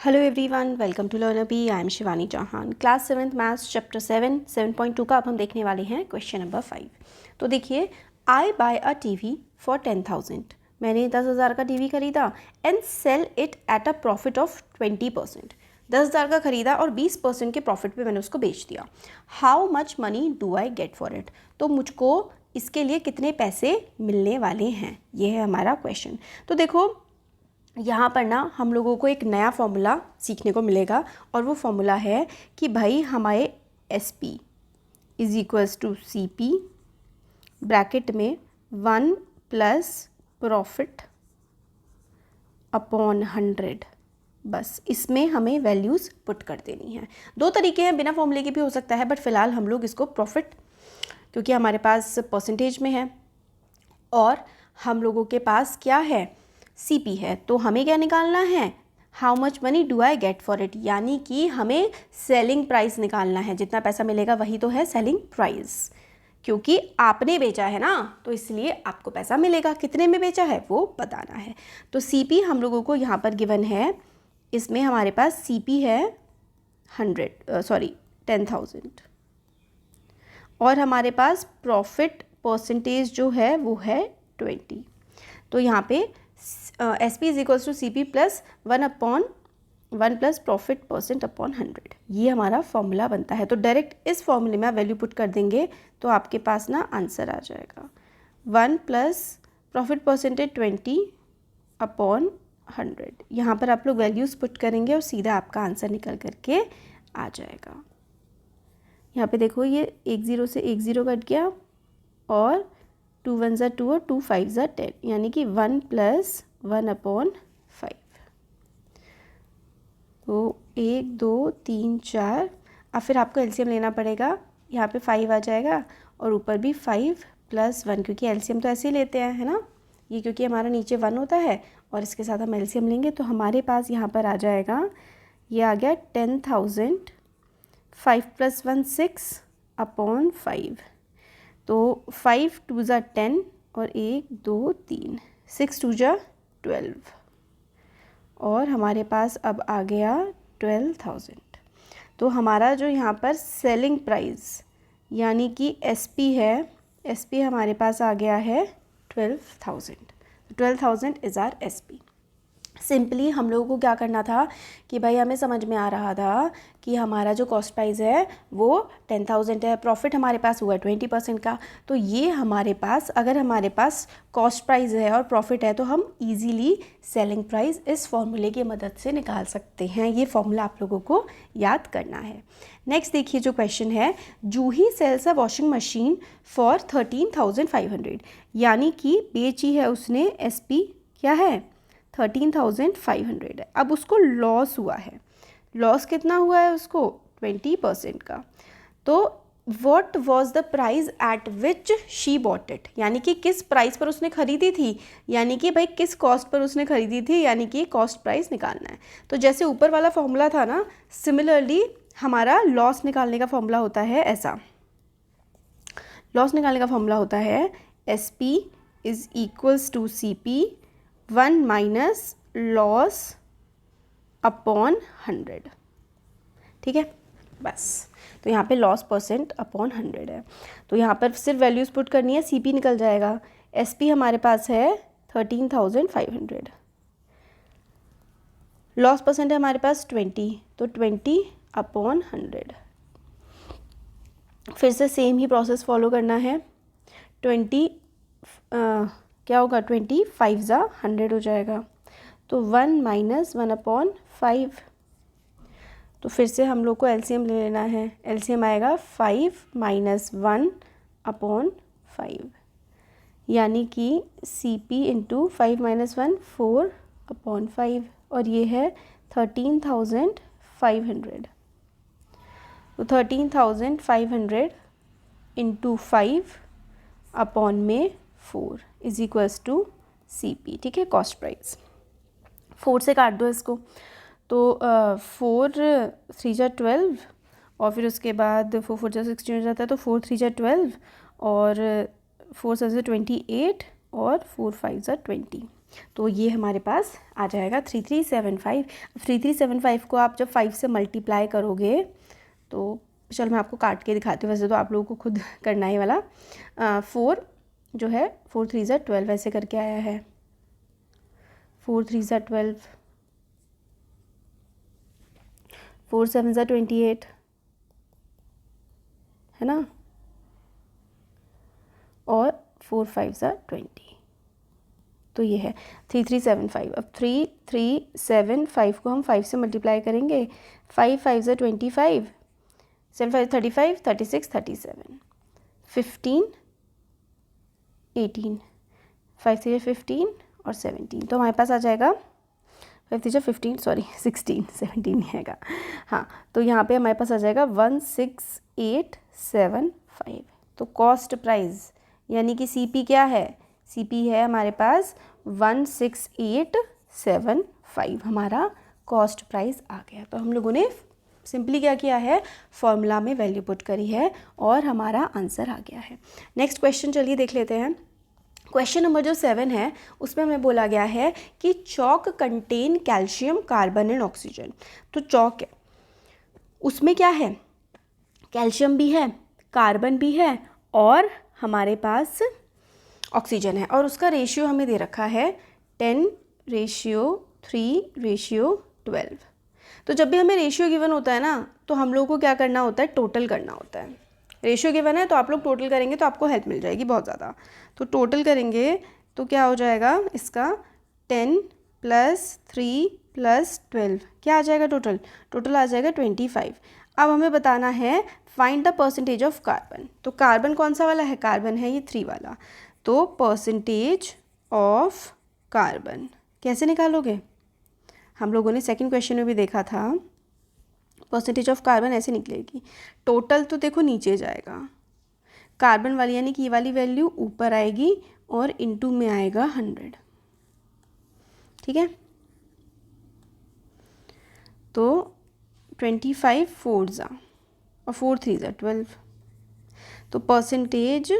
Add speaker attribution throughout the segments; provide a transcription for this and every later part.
Speaker 1: Hello everyone, welcome to learner bee. I am Shivani Chauhan. Class 7th maths chapter 7 7.2 का अब हम देखने वाले हैं क्वेश्चन नंबर 5। तो देखिए, I buy a TV for 10,000। मैंने 10,000 का टीवी खरीदा and sell it at a profit of 20%। 10,000 का खरीदा और 20% के प्रॉफिट पे मैंने उसको बेच दिया। How much money do I get for it? तो मुझको इसके लिए कितने पैसे मिलने वाले हैं, ये है हमारा क्वेश्चन। तो देखो, यहाँ पर ना हम लोगों को एक नया फॉर्मूला सीखने को मिलेगा और वो फॉर्मूला है कि भाई हमारे S P is equals to C P bracket में 1 प्लस प्रॉफिट अपॉन 100। बस इसमें हमें वैल्यूज़ पुट कर देनी है। दो तरीके हैं, बिना फॉर्मूले के भी हो सकता है, बट फ़िलहाल हम लोग इसको प्रॉफिट, क्योंकि हमारे पास परसेंटेज में है और हम लोगों के पास क्या है, CP है, तो हमें क्या निकालना है, how much money do I get for it, यानी कि हमें सेलिंग प्राइस निकालना है। जितना पैसा मिलेगा वही तो है सेलिंग प्राइस, क्योंकि आपने बेचा है ना, तो इसलिए आपको पैसा मिलेगा। कितने में बेचा है वो बताना है। तो CP हम लोगों को यहाँ पर गिवन है, इसमें हमारे पास CP है 10,000 और हमारे पास प्रॉफिट परसेंटेज जो है वो है 20। तो यहाँ पे S P is equals to C P plus 1 plus profit percent upon 100, ये हमारा फॉर्मूला बनता है। तो डायरेक्ट इस फॉर्मूले में आप वैल्यू पुट कर देंगे तो आपके पास ना आंसर आ जाएगा 1 प्लस प्रॉफिट परसेंटेज 20 अपॉन 100। यहाँ पर आप लोग वैल्यूज़ पुट करेंगे और सीधा आपका आंसर निकल करके आ जाएगा। यहाँ पे देखो, ये 1 0 से 1 0 कट गया और 2 1 ज़ा 2 और 2 5 ज़ा 10, यानी कि 1 प्लस 1 अपॉन 5। तो 1 2 3 4, अब फिर आपको एलसीएम लेना पड़ेगा। यहाँ पे 5 आ जाएगा और ऊपर भी 5 प्लस 1, क्योंकि एलसीएम तो ऐसे ही लेते हैं, है ना। ये क्योंकि हमारा नीचे 1 होता है और इसके साथ हम एलसीएम लेंगे, तो हमारे पास यहाँ पर आ जाएगा, ये आ गया 10,000, 5 प्लस 1 6 अपॉन 5। तो 5 2 ज़ा 10 और 1 2 3, 6 2 ज़ा 12 और हमारे पास अब आ गया 12,000। तो हमारा जो यहाँ पर सेलिंग प्राइस यानी कि एसपी है, एसपी हमारे पास आ गया है 12,000। 12,000 इज़ आर एसपी। सिंपली हम लोगों को क्या करना था कि भाई हमें समझ में आ रहा था कि हमारा जो कॉस्ट प्राइस है वो 10,000 है, प्रॉफिट हमारे पास हुआ 20% का। तो ये हमारे पास, अगर हमारे पास कॉस्ट प्राइस है और प्रॉफिट है, तो हम इजीली सेलिंग प्राइस इस फॉर्मूले की मदद से निकाल सकते हैं। ये फॉर्मूला आप लोगों को याद करना है। नेक्स्ट देखिए, जो क्वेश्चन है, Juhi sells a washing machine for 13,500, यानी कि बेची है उसने, एसपी क्या है 13,500 है। अब उसको लॉस हुआ है, लॉस कितना हुआ है उसको 20% का। तो what was the price at which she bought it, यानी कि किस प्राइस पर उसने खरीदी थी, यानी कि भाई किस कॉस्ट पर उसने खरीदी थी, यानी कि कॉस्ट प्राइस निकालना है। तो जैसे ऊपर वाला फॉर्मूला था ना, सिमिलरली हमारा लॉस निकालने का फॉर्मूला होता है ऐसा। लॉस निकालने का फॉर्मूला होता है S P is equals to C P 1 minus loss upon 100। ठीक है, बस। तो यहाँ पे लॉस परसेंट अपॉन 100 है, तो यहाँ पर सिर्फ वैल्यूज़ पुट करनी है, सीपी निकल जाएगा। एसपी हमारे पास है 13,500, लॉस परसेंट है हमारे पास 20, तो 20 अपॉन 100। फिर से सेम ही प्रोसेस फॉलो करना है। 20 क्या होगा, 25 ज़ा 100 हो जाएगा, तो 1 माइनस 1 अपॉन 5। तो फिर से हम लोग को एलसीएम ले लेना है। एलसीएम आएगा 5 माइनस 1 अपॉन 5, यानी कि C P into 5 minus 1 4 upon 5, और ये है 13,500। तो 13,500 इंटू 5 अपॉन में 4 is equals to C P. ठीक है, कॉस्ट प्राइस। 4 से काट दो इसको, तो 4 3 जा 12 और फिर उसके बाद 4 4 जा 16 हो जाता है, तो 4 3 जा 12 और 4 7 जा 28 और 4 5 जा 20। तो ये हमारे पास आ जाएगा 3375। 3375 को आप जब 5 से मल्टीप्लाई करोगे तो चलो मैं आपको काट के दिखाती हूँ, वैसे तो आप लोगों को खुद करना ही वाला। 4 जो है 4 3 ज़ा 12 ऐसे करके आया है, 4 3 ज़ा 12, 4 7 ज़ा 28 है ना, और 4 5 ज़ा 20। तो ये है 3375। अब 3375 को हम 5 से मल्टीप्लाई करेंगे, 5 5 ज़ा 25, 7 5 35, 36 37, 15 18, 5 3 15 और 17। तो हमारे पास आ जाएगा 5 3 15, सॉरी 16, 17 नहीं आएगा। हाँ, तो यहाँ पे हमारे पास आ जाएगा 16875। तो कॉस्ट प्राइस यानी कि सीपी क्या है, सीपी है हमारे पास 16875 हमारा कॉस्ट प्राइस आ गया। तो हम लोगों ने सिंपली क्या किया है, फॉर्मूला में वैल्यू पुट करी है और हमारा आंसर आ गया है। नेक्स्ट क्वेश्चन चलिए देख लेते हैं। क्वेश्चन नंबर जो 7 है उसमें हमें बोला गया है कि chalk contain calcium, carbon and oxygen. तो चॉक है, उसमें क्या है, कैल्शियम भी है, कार्बन भी है और हमारे पास ऑक्सीजन है, और उसका रेशियो हमें दे रखा है 10:3:12। तो जब भी हमें रेशियो गिवन होता है ना, तो हम लोगों को क्या करना होता है, टोटल करना होता है। रेशियो गिवन है तो आप लोग टोटल करेंगे तो आपको हेल्प मिल जाएगी बहुत ज़्यादा। तो टोटल करेंगे तो क्या हो जाएगा इसका 10 + 3 + 12 क्या आ जाएगा, टोटल आ जाएगा 25। अब हमें बताना है find the percentage of carbon. तो कार्बन कौन सा वाला है, कार्बन है ये 3 वाला। तो परसेंटेज ऑफ कार्बन कैसे निकालोगे, हम लोगों ने सेकंड क्वेश्चन में भी देखा था, परसेंटेज ऑफ कार्बन ऐसे निकलेगी। टोटल तो देखो नीचे जाएगा, कार्बन वाली यानी कि ये वाली वैल्यू ऊपर आएगी और इनटू में आएगा 100, ठीक है। तो 25 4 ज़ा और 4 3 ज़ा 12। तो परसेंटेज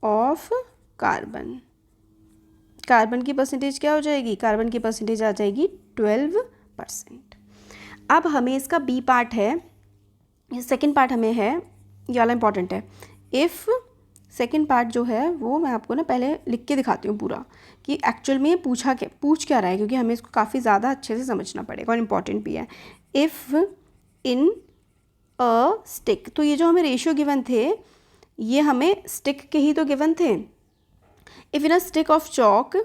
Speaker 1: ऑफ कार्बन, कार्बन की परसेंटेज क्या हो जाएगी, कार्बन की परसेंटेज आ जाएगी 12%। अब हमें इसका बी पार्ट है, ये सेकंड पार्ट हमें है, ये वाला इंपॉर्टेंट है। इफ़ सेकंड पार्ट जो है वो मैं आपको ना पहले लिख के दिखाती हूँ पूरा कि एक्चुअल में ये पूछ क्या रहा है, क्योंकि हमें इसको काफ़ी ज़्यादा अच्छे से समझना पड़ेगा और इम्पॉर्टेंट भी है। इफ़ इन अ स्टिक, तो ये जो हमें रेशियो गिवन थे ये हमें स्टिक के ही तो गिवन थे। If in a stick of chalk,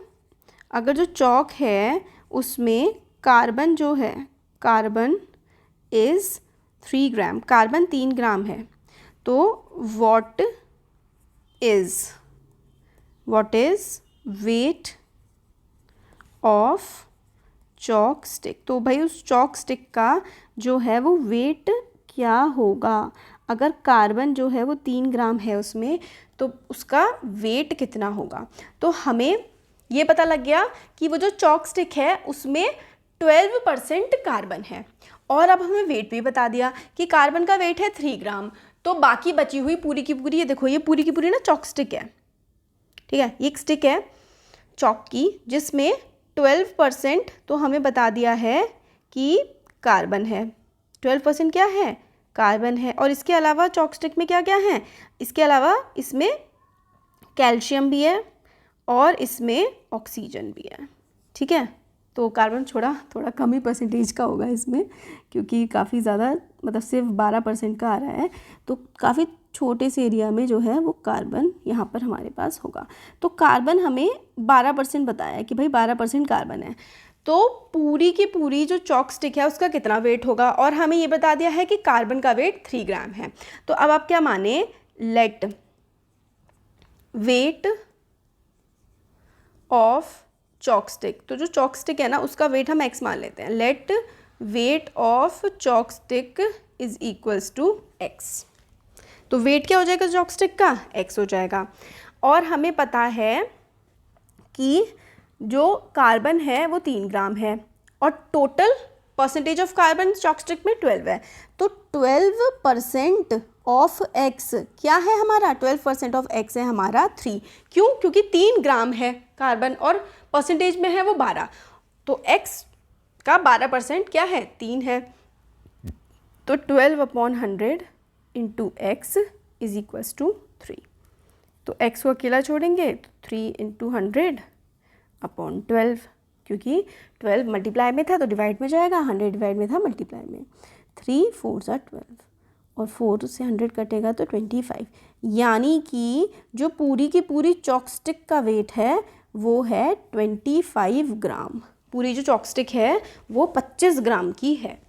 Speaker 1: अगर जो चॉक है उसमें कार्बन जो है, कार्बन इज़ 3 ग्राम, कार्बन 3 ग्राम है, तो what is wait of chalk stick. तो भाई उस चॉक स्टिक का जो है वो वेट क्या होगा, अगर कार्बन जो है वो 3 ग्राम है उसमें, तो उसका वेट कितना होगा। तो हमें ये पता लग गया कि वो जो चॉक स्टिक है उसमें 12% कार्बन है, और अब हमें वेट भी बता दिया कि कार्बन का वेट है 3 ग्राम। तो बाकी बची हुई पूरी की पूरी, ये देखो ये पूरी की पूरी ना चॉक स्टिक है, ठीक है, ये एक स्टिक है चॉक की जिसमें 12% तो हमें बता दिया है कि कार्बन है, 12% क्या है, कार्बन है। और इसके अलावा चॉक स्टिक में क्या क्या है, इसके अलावा इसमें कैल्शियम भी है और इसमें ऑक्सीजन भी है, ठीक है। तो कार्बन थोड़ा कम ही परसेंटेज का होगा इसमें, क्योंकि काफ़ी ज़्यादा मतलब सिर्फ 12% का आ रहा है, तो काफ़ी छोटे से एरिया में जो है वो कार्बन यहाँ पर हमारे पास होगा। तो कार्बन हमें 12% बताया है कि भाई 12% कार्बन है, तो पूरी की पूरी जो चॉक स्टिक है उसका कितना वेट होगा, और हमें ये बता दिया है कि कार्बन का वेट 3 ग्राम है। तो अब आप क्या माने, let weight of chalk stick, तो जो चॉक स्टिक है ना उसका वेट हम x मान लेते हैं। Let weight of chalk stick is equals to x। तो वेट क्या हो जाएगा चॉक स्टिक का, x हो जाएगा। और हमें पता है कि जो कार्बन है वो 3 ग्राम है और total percentage of carbon chalk stick में 12 है, तो 12% ऑफ एक्स क्या है हमारा, 12% ऑफ एक्स है हमारा 3। क्यों? क्योंकि 3 ग्राम है कार्बन और परसेंटेज में है वो 12, तो एक्स का 12% क्या है, 3 है। तो 12/100 into x is equals to 3। तो x को अकेला छोड़ेंगे तो 3 इंटू 100/12, क्योंकि 12 मल्टीप्लाई में था तो डिवाइड में जाएगा, 100 डिवाइड में था मल्टीप्लाई में। 3 4 12 और 4 से 100 कटेगा तो 25, यानी कि जो पूरी की पूरी चॉकस्टिक का वेट है वो है 25 ग्राम। पूरी जो चॉकस्टिक है वो 25 ग्राम की है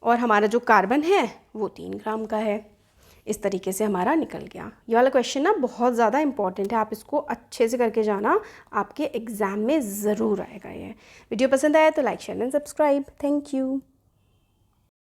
Speaker 1: और हमारा जो कार्बन है वो 3 ग्राम का है। इस तरीके से हमारा निकल गया। ये वाला क्वेश्चन ना बहुत ज़्यादा इंपॉर्टेंट है, आप इसको अच्छे से करके जाना, आपके एग्ज़ाम में ज़रूर आएगा ये। वीडियो पसंद आया तो like share and subscribe. Thank you.